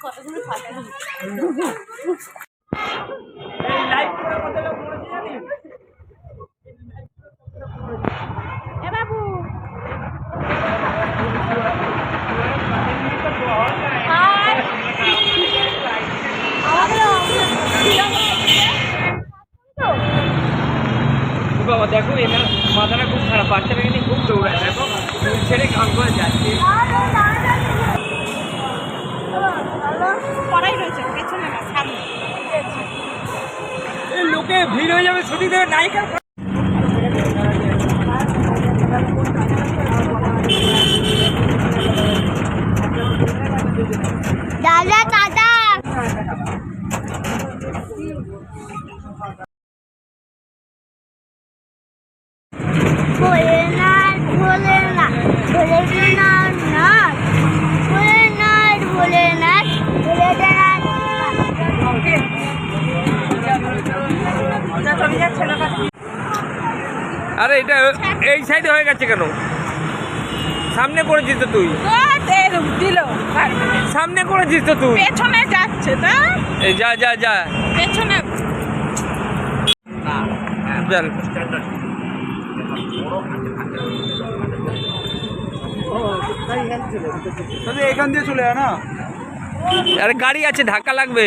কতগুলো ফাটানো বাবা দেখো এটা মাথাটা খুব খারাপ, বাচ্চাটা কিন্তু খুব দৌড়ায়, দেখো ছেড়ে গান করে যাচ্ছে। লোকে ভিড় হয়ে যাবে, ছুটি দেবে নায়িকা। দাদা দাদা ভোলেনাথ ভোলেনাথ ভোলেনাথ নাথ ভোলেনাথ ভোলেনাথ ভোলেনাথ। আরে এটা এই সাইডে হয়ে গেছে কেন? সামনে করেছিস তো তুই, দিল সামনে করেছিস তো তুই, পেছনে যাচ্ছে তা এই যা যা যা পেছনে চল। এখান দিয়ে চলে আয় না। আরে গাড়ি আছে, ধাক্কা লাগবে।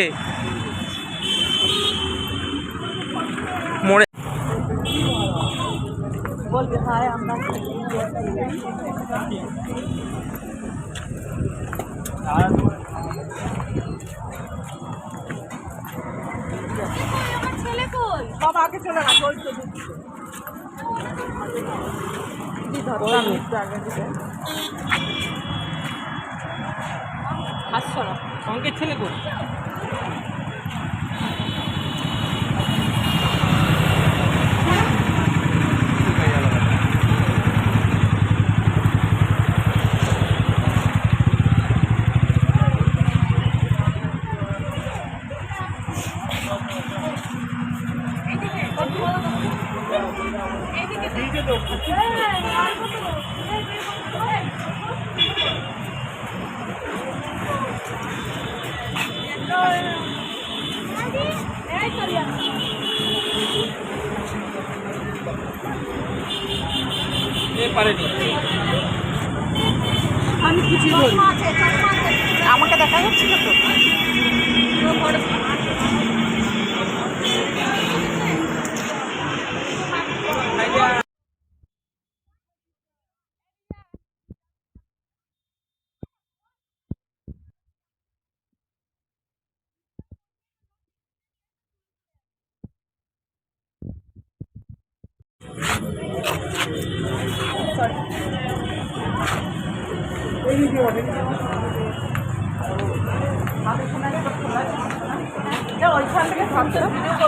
মোড়ে বলবে হায় আমরা ছেলে কই বাবা আগে চলে না চলছে আসছো না সঙ্গে ছেলে কই? পারেনি, আমি কিছু বলি আমাকে দেখা যাচ্ছিল তো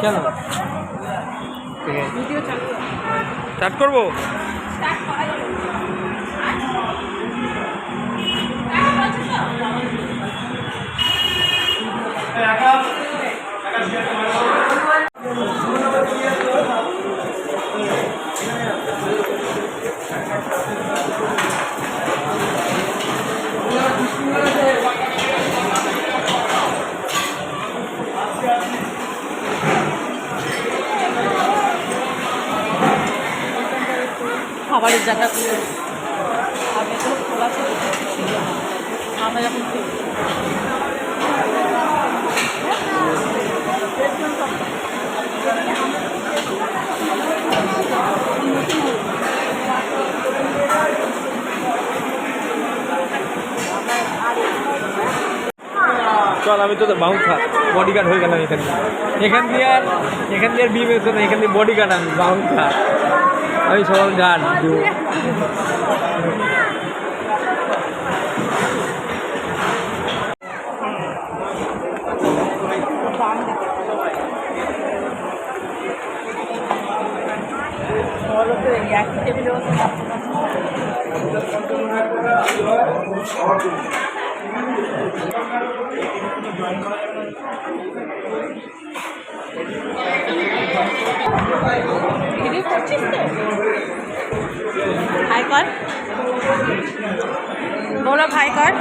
কেন স্টার্ট করবো? খাবারের জায়গা আগে তো খোলা ছিল আমরা যখন চল আমি তো বাউন্সার বডিগার্ড হয়ে গেলাম এখানে। এখান দিয়ে আর বিয়ে বেরোতো না, এখান দিয়ে বডিগার্ড আমি বাউন্সার, আমি সবার গার্ড। একই টেবিলে বসে ভিডিও করছিস তো? হাই কর, বলো ভাই কর।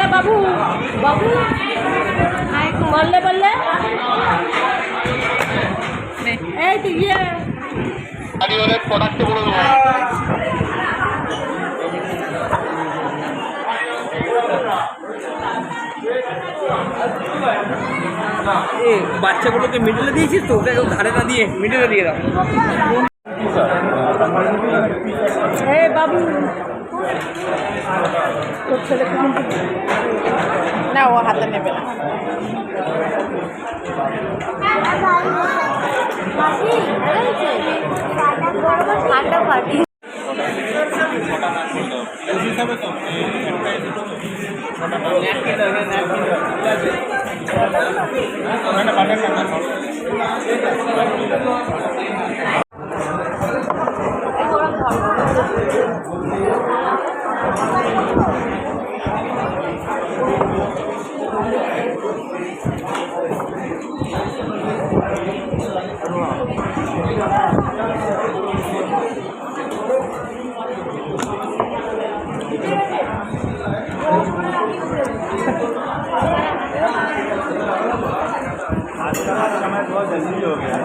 এ বাবু, বাবু বললে বললে এই তুই ইয়ে এ বাচ্চাগুলোকে মিডলে দিয়েছিস তো, ওকে ধারে না দিয়ে মিডলে দিয়ে দাও। এ বাবু তোর ছেলে কিন্তু না, ও হাতে নেবে না। ঠান্ডা পার্টি आज का समय बहुत जल्दी हो गया।